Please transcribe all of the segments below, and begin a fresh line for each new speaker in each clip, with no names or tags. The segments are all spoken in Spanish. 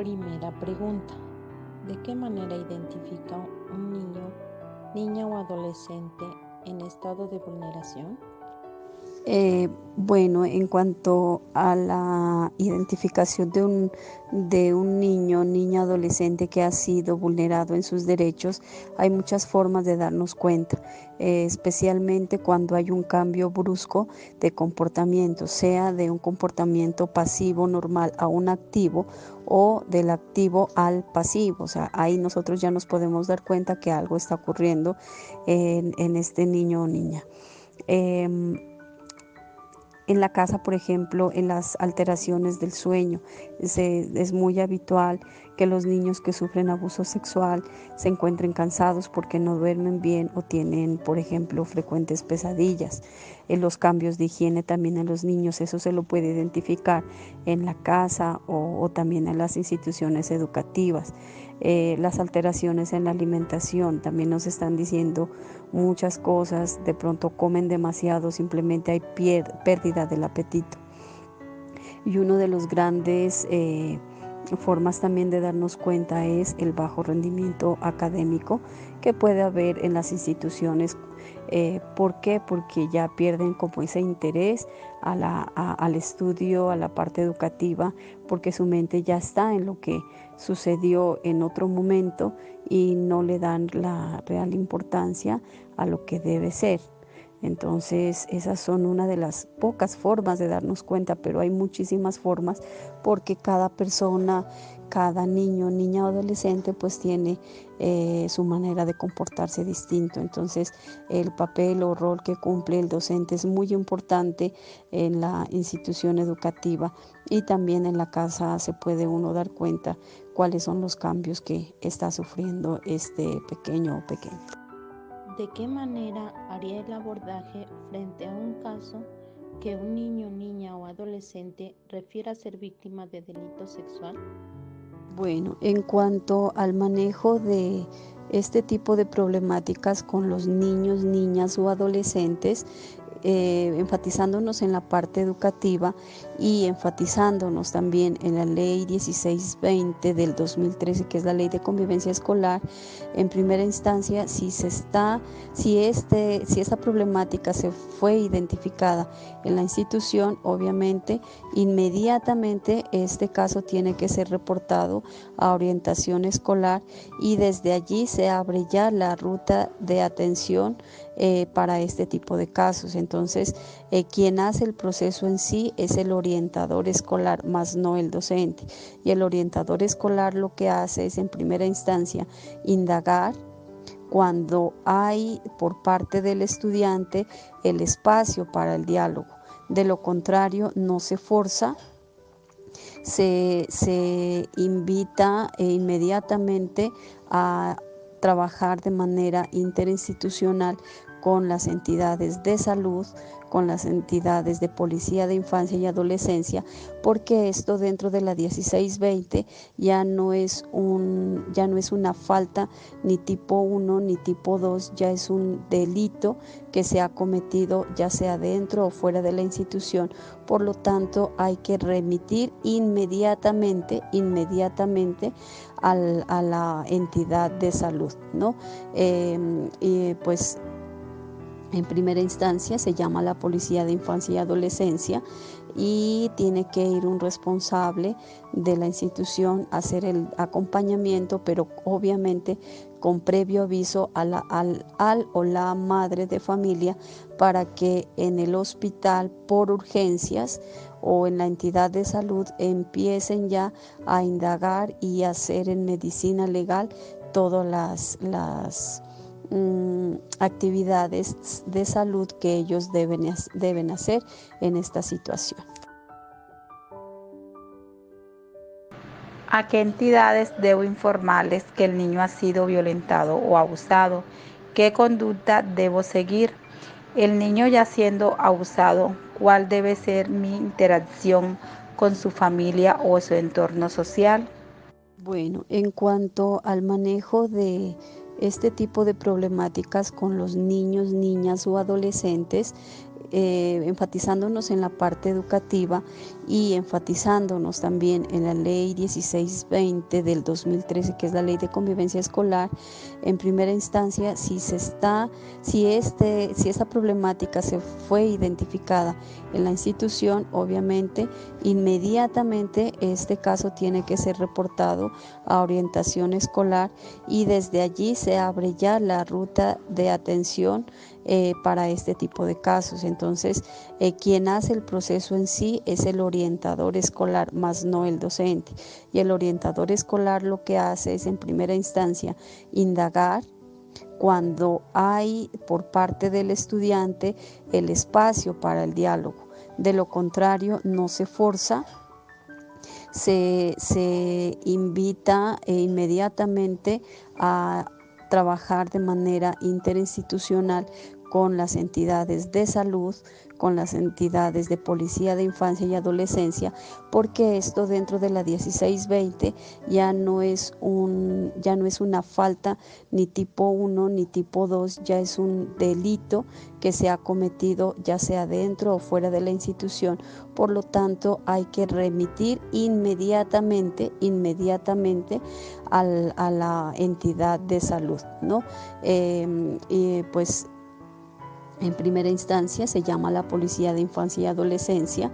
Primera pregunta. ¿De qué manera identifica un niño, niña o adolescente en estado de vulneración?
Bueno, en cuanto a la identificación de un niño, niña, adolescente que ha sido vulnerado en sus derechos, hay muchas formas de darnos cuenta, especialmente cuando hay un cambio brusco de comportamiento, sea de un comportamiento pasivo normal a un activo o del activo al pasivo. O sea, ahí nosotros ya nos podemos dar cuenta que algo está ocurriendo en este niño o niña. En la casa, por ejemplo, en las alteraciones del sueño, es muy habitual que los niños que sufren abuso sexual se encuentren cansados porque no duermen bien o tienen, por ejemplo, frecuentes pesadillas. En los cambios de higiene también en los niños, eso se lo puede identificar en la casa o también en las instituciones educativas. Las alteraciones en la alimentación, también nos están diciendo muchas cosas, de pronto comen demasiado, simplemente hay pérdida del apetito. Y uno de los grandes formas también de darnos cuenta es el bajo rendimiento académico que puede haber en las instituciones. ¿Por qué? Porque ya pierden como ese interés al estudio, a la parte educativa, porque su mente ya está en lo que sucedió en otro momento y no le dan la real importancia a lo que debe ser. Entonces, esas son una de las pocas formas de darnos cuenta, pero hay muchísimas formas porque cada persona, cada niño, niña o adolescente, pues tiene su manera de comportarse distinto. Entonces, el papel o rol que cumple el docente es muy importante en la institución educativa y también en la casa se puede uno dar cuenta cuáles son los cambios que está sufriendo este pequeño o pequeña.
¿De qué manera haría el abordaje frente a un caso que un niño, niña o adolescente refiera ser víctima de delito sexual?
Bueno, en cuanto al manejo de este tipo de problemáticas con los niños, niñas o adolescentes, enfatizándonos en la parte educativa y enfatizándonos también en la ley 1620 del 2013, que es la ley de convivencia escolar. En primera instancia, si esta problemática se fue identificada en la institución, obviamente inmediatamente este caso tiene que ser reportado a orientación escolar y desde allí se abre ya la ruta de atención para este tipo de casos. Entonces, quien hace el proceso en sí es el orientador escolar, más no el docente. Y el orientador escolar lo que hace es, en primera instancia, indagar cuando hay por parte del estudiante el espacio para el diálogo. De lo contrario, no se forza, se invita inmediatamente a trabajar de manera interinstitucional con las entidades de salud, con las entidades de policía de infancia y adolescencia, porque esto dentro de la 1620 ya no es una falta ni tipo 1 ni tipo 2, ya es un delito que se ha cometido ya sea dentro o fuera de la institución. Por lo tanto, hay que remitir inmediatamente a la entidad de salud, ¿no? Pues en primera instancia se llama la Policía de Infancia y Adolescencia y tiene que ir un responsable de la institución a hacer el acompañamiento, pero obviamente con previo aviso al o la madre de familia para que en el hospital por urgencias o en la entidad de salud empiecen ya a indagar y hacer en medicina legal todas las actividades de salud que ellos deben hacer en esta situación.
¿A qué entidades debo informarles que el niño ha sido violentado o abusado? ¿Qué conducta debo seguir? El niño ya siendo abusado, ¿cuál debe ser mi interacción con su familia o su entorno social?
Bueno, en cuanto al manejo de este tipo de problemáticas con los niños, niñas o adolescentes, enfatizándonos en la parte educativa y enfatizándonos también en la ley 1620 del 2013, que es la ley de convivencia escolar. En primera instancia, si esta problemática se fue identificada en la institución, obviamente inmediatamente este caso tiene que ser reportado a orientación escolar y desde allí se abre ya la ruta de atención para este tipo de casos. Entonces, quien hace el proceso en sí es el orientador escolar, más no el docente. Y el orientador escolar lo que hace es, en primera instancia, indagar cuando hay por parte del estudiante el espacio para el diálogo. De lo contrario, no se forza, se invita inmediatamente a trabajar de manera interinstitucional con las entidades de salud, con las entidades de policía de infancia y adolescencia, porque esto dentro de la 1620 ya no es una falta ni tipo 1 ni tipo 2, ya es un delito que se ha cometido ya sea dentro o fuera de la institución. Por lo tanto, hay que remitir inmediatamente a la entidad de salud, ¿no? Pues en primera instancia se llama a la policía de infancia y adolescencia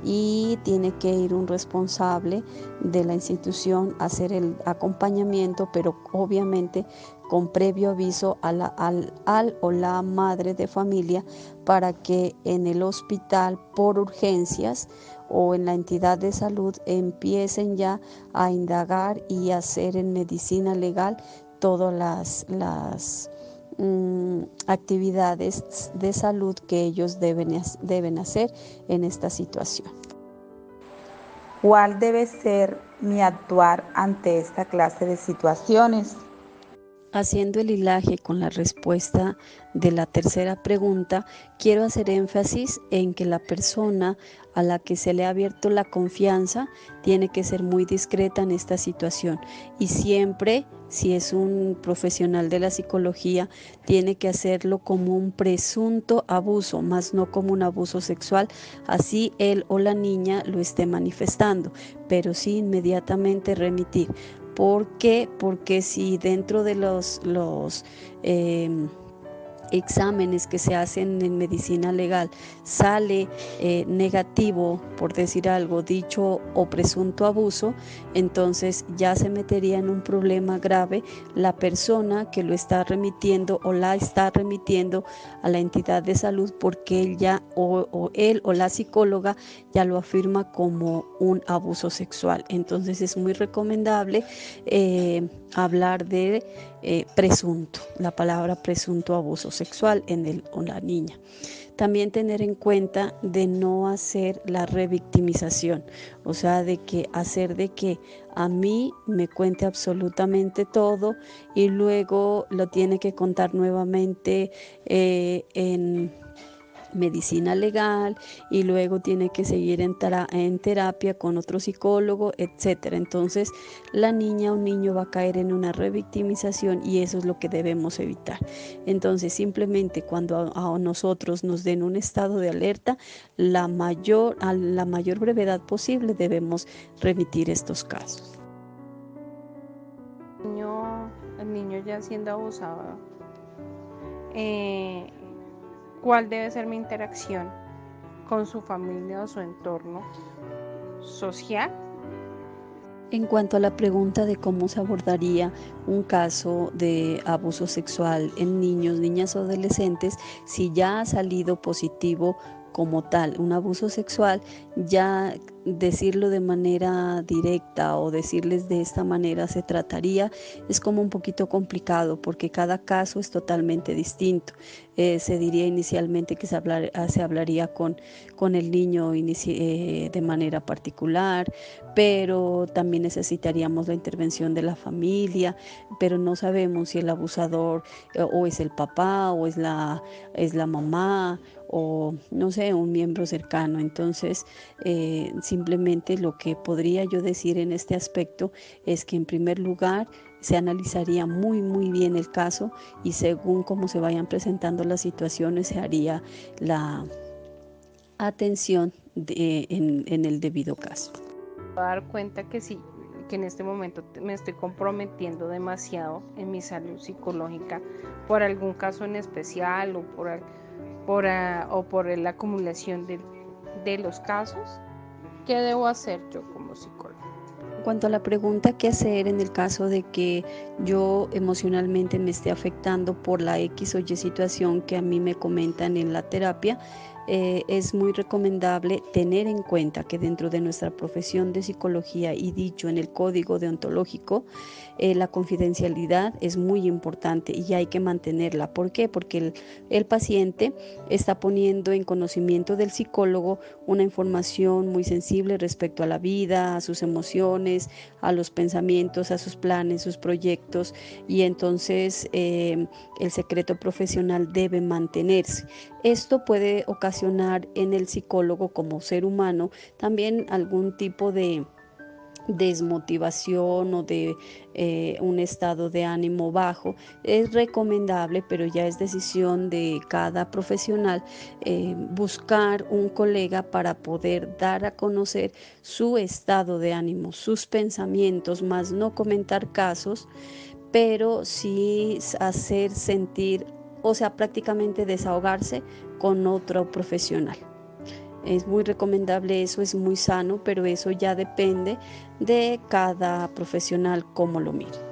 y tiene que ir un responsable de la institución a hacer el acompañamiento, pero obviamente con previo aviso al o la madre de familia, para que en el hospital por urgencias o en la entidad de salud empiecen ya a indagar y hacer en medicina legal todas las actividades de salud que ellos deben hacer en esta situación.
¿Cuál debe ser mi actuar ante esta clase de situaciones?
Haciendo el hilaje con la respuesta de la tercera pregunta, quiero hacer énfasis en que la persona a la que se le ha abierto la confianza tiene que ser muy discreta en esta situación y siempre, si es un profesional de la psicología, tiene que hacerlo como un presunto abuso, más no como un abuso sexual, así él o la niña lo esté manifestando, pero sí inmediatamente remitir. ¿Por qué? Porque si dentro de los exámenes que se hacen en medicina legal sale negativo, por decir algo, dicho o presunto abuso, entonces ya se metería en un problema grave la persona que lo está remitiendo o la está remitiendo a la entidad de salud, porque él ya él o la psicóloga ya lo afirma como un abuso sexual. Entonces es muy recomendable hablar de presunto, la palabra presunto abuso sexual en él o la niña. También tener en cuenta de no hacer la revictimización, o sea, de que hacer de que a mí me cuente absolutamente todo y luego lo tiene que contar nuevamente en medicina legal y luego tiene que seguir en terapia con otro psicólogo, etcétera. Entonces la niña o niño va a caer en una revictimización y eso es lo que debemos evitar. Entonces simplemente cuando a nosotros nos den un estado de alerta, a la mayor brevedad posible debemos remitir estos casos.
El niño ya siendo abusado, ¿cuál debe ser mi interacción con su familia o su entorno social?
En cuanto a la pregunta de cómo se abordaría un caso de abuso sexual en niños, niñas o adolescentes, si ya ha salido positivo como tal un abuso sexual, ya decirlo de manera directa o decirles de esta manera se trataría es como un poquito complicado porque cada caso es totalmente distinto. Se diría inicialmente que se hablaría con el niño de manera particular, pero también necesitaríamos la intervención de la familia, pero no sabemos si el abusador o es el papá o es la mamá o no sé, un miembro cercano. Entonces simplemente lo que podría yo decir en este aspecto es que en primer lugar se analizaría muy bien el caso y según cómo se vayan presentando las situaciones se haría atención en el debido caso.
Me voy a dar cuenta que sí, que en este momento me estoy comprometiendo demasiado en mi salud psicológica por algún caso en especial o por la acumulación de los casos. ¿Qué debo hacer yo como psicóloga?
En cuanto a la pregunta qué hacer en el caso de que yo emocionalmente me esté afectando por la X o Y situación que a mí me comentan en la terapia, es muy recomendable tener en cuenta que dentro de nuestra profesión de psicología y dicho en el código deontológico, la confidencialidad es muy importante y hay que mantenerla. ¿Por qué? Porque el paciente está poniendo en conocimiento del psicólogo una información muy sensible respecto a la vida, a sus emociones, a los pensamientos, a sus planes, sus proyectos, y entonces el secreto profesional debe mantenerse. Esto puede ocasionar en el psicólogo como ser humano también algún tipo de desmotivación o de un estado de ánimo bajo. Es recomendable, pero ya es decisión de cada profesional, buscar un colega para poder dar a conocer su estado de ánimo, sus pensamientos, más no comentar casos, pero sí hacer sentir, o sea, prácticamente desahogarse con otro profesional. Es muy recomendable eso, es muy sano, pero eso ya depende de cada profesional cómo lo mire.